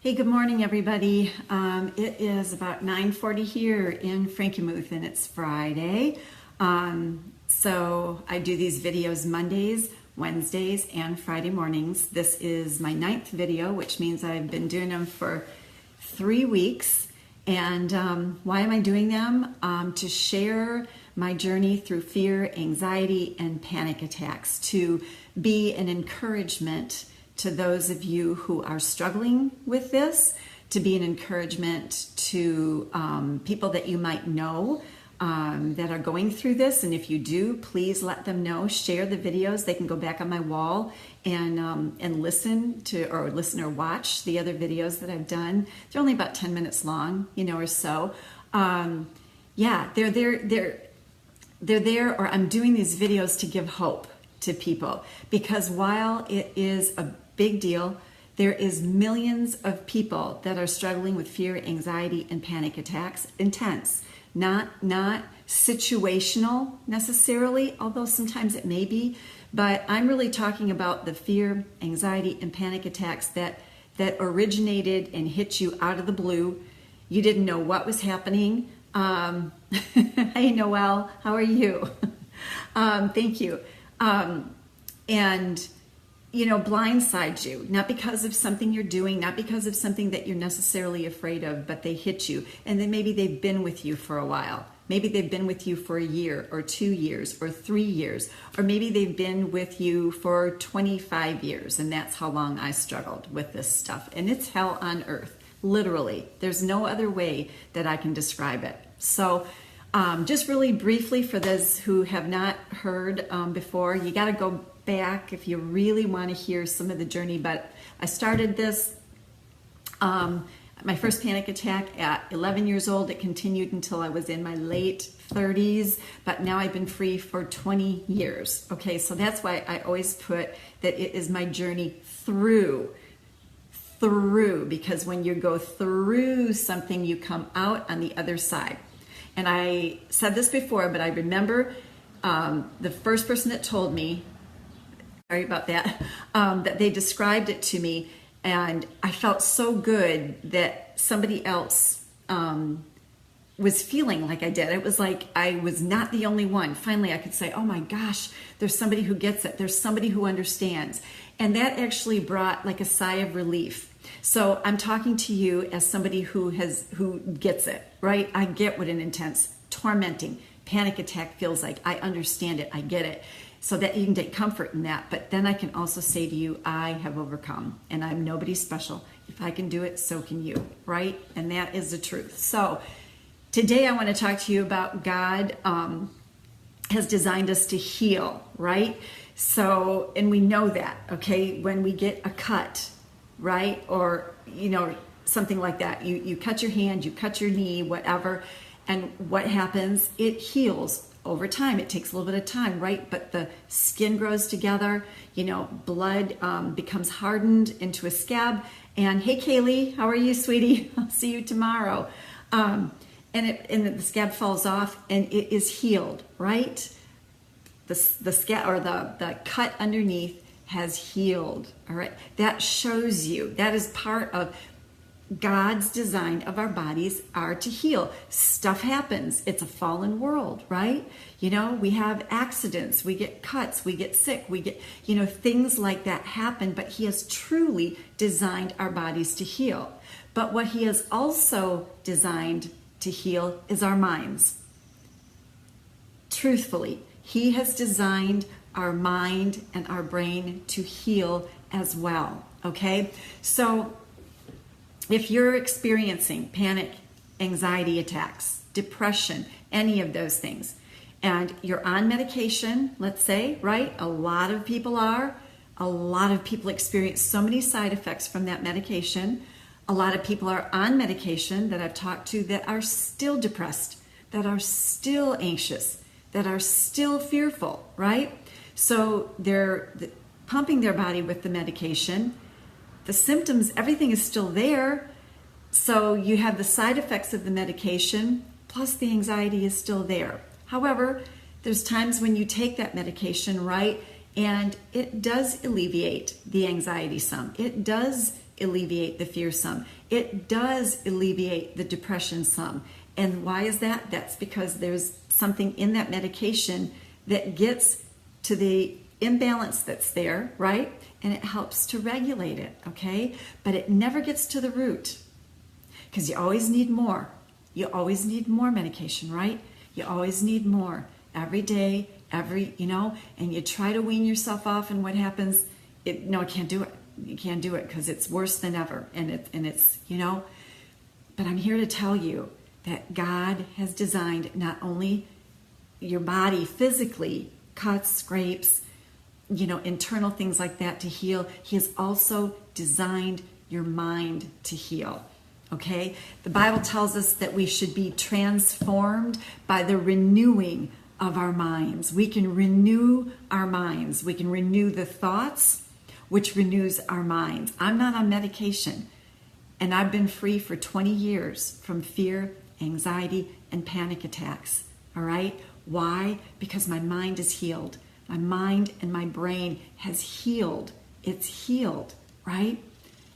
Hey, good morning, everybody. It is about 9:40 here in Frankenmuth, and it's Friday. So I do these videos Mondays, Wednesdays, and Friday mornings. This is my 9th video, which means I've been doing them for 3 weeks. And why am I doing them? To share my journey through fear, anxiety, and panic attacks, to be an encouragement to those of you who are struggling with this, to be an encouragement to people that you might know that are going through this. And if you do, please let them know. Share the videos. They can go back on my wall and listen or watch the other videos that I've done. They're only about 10 minutes long, or so. Yeah, they're there, or I'm doing these videos to give hope to people, because while it is a big deal, there is millions of people that are struggling with fear, anxiety, and panic attacks. Intense, not situational necessarily, although sometimes it may be, but I'm really talking about the fear, anxiety, and panic attacks that originated and hit you out of the blue. You didn't know what was happening. Hey, Noelle, how are you? Thank you. And blindside you, not because of something you're doing, not because of something that you're necessarily afraid of, but they hit you. And then maybe they've been with you for a while. Maybe they've been with you for a year or 2 years or 3 years, or maybe they've been with you for 25 years. And that's how long I struggled with this stuff. And it's hell on earth, literally. There's no other way that I can describe it. So just really briefly, for those who have not heard before, you got to go back if you really want to hear some of the journey. But I started this, my first panic attack at 11 years old. It continued until I was in my late 30s, but now I've been free for 20 years. Okay, so that's why I always put that it is my journey through, because when you go through something, you come out on the other side. And I said this before, but I remember the first person that told me, sorry about that, that they described it to me, and I felt so good that somebody else was feeling like I did. It was like I was not the only one. Finally, I could say, oh my gosh, there's somebody who gets it. There's somebody who understands. And that actually brought like a sigh of relief. So I'm talking to you as somebody who gets it, right? I get what an intense, tormenting panic attack feels like. I understand it. I get it. So that you can take comfort in that. But then I can also say to you, I have overcome, and I'm nobody special. If I can do it, so can you, right? And that is the truth. So today I want to talk to you about God has designed us to heal, right? So, and we know that, okay? When we get a cut, right? Or, something like that. You cut your hand, you cut your knee, whatever. And what happens? It heals over time. It takes a little bit of time, right? But the skin grows together, blood becomes hardened into a scab. And hey, Kaylee, how are you, sweetie? I'll see you tomorrow. And the scab falls off and it is healed, right? The scab, or the cut underneath, has healed. All right, that shows you that is part of God's design of our bodies are to heal. Stuff happens. It's a fallen world, right? We have accidents, we get cuts, we get sick, we get, things like that happen, but He has truly designed our bodies to heal. But what He has also designed to heal is our minds. Truthfully, He has designed our mind and our brain to heal as well, okay? So if you're experiencing panic, anxiety attacks, depression, any of those things, and you're on medication, let's say, right? A lot of people are. A lot of people experience so many side effects from that medication. A lot of people are on medication that I've talked to that are still depressed, that are still anxious, that are still fearful, right? So they're pumping their body with the medication. The symptoms, everything is still there. So you have the side effects of the medication, plus the anxiety is still there. However, there's times when you take that medication, right, And it does alleviate the anxiety some. It does alleviate the fear some. It does alleviate the depression some. And why is that? That's because there's something in that medication that gets to the imbalance that's there, right? And it helps to regulate it, okay? But it never gets to the root, because you always need more. You always need more medication, right? You always need more every day, and you try to wean yourself off, and what happens? I can't do it. You can't do it because it's worse than ever. And it's, but I'm here to tell you that God has designed not only your body physically, cuts, scrapes, internal things like that to heal. He has also designed your mind to heal. Okay? The Bible tells us that we should be transformed by the renewing of our minds. We can renew our minds. We can renew the thoughts, which renews our minds. I'm not on medication, and I've been free for 20 years from fear, anxiety, and panic attacks. All right? Why? Because my mind is healed. My mind and my brain has healed. It's healed, right?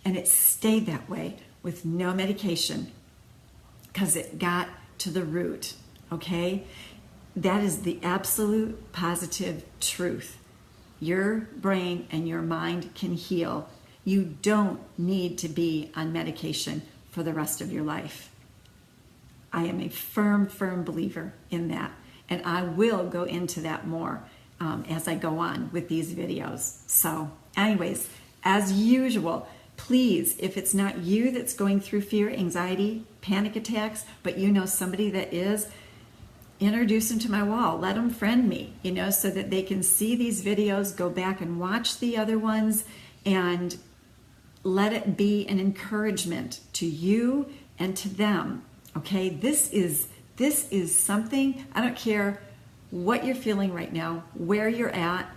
And it stayed that way with no medication because it got to the root, okay? That is the absolute positive truth. Your brain and your mind can heal. You don't need to be on medication for the rest of your life. I am a firm believer in that. And I will go into that more as I go on with these videos. So anyways, as usual, please, if it's not you that's going through fear, anxiety, panic attacks, but you know somebody that is, introduce them to my wall. Let them friend me, so that they can see these videos, go back and watch the other ones, and let it be an encouragement to you and to them. Okay, this is something, I don't care what you're feeling right now, where you're at.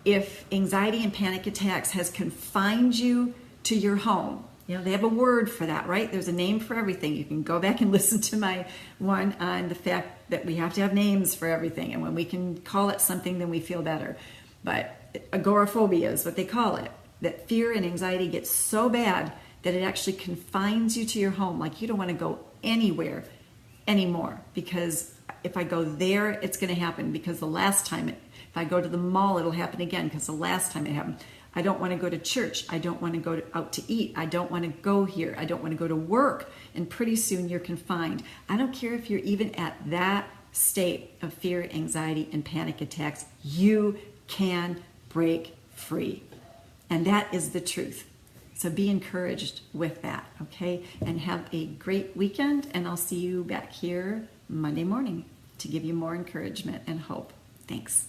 If anxiety and panic attacks has confined you to your home, they have a word for that, right? There's a name for everything. You can go back and listen to my one on the fact that we have to have names for everything. And when we can call it something, then we feel better. But agoraphobia is what they call it. That fear and anxiety gets so bad that it actually confines you to your home. Like you don't want to go anywhere anymore, because if I go there, it's going to happen, because the last time if I go to the mall, it'll happen again, because the last time it happened. I don't want to go to church. I don't want to go out to eat. I don't want to go here. I don't want to go to work. And pretty soon you're confined. I don't care if you're even at that state of fear, anxiety, and panic attacks. You can break free. And that is the truth. So be encouraged with that, okay? And have a great weekend, and I'll see you back here Monday morning to give you more encouragement and hope. Thanks.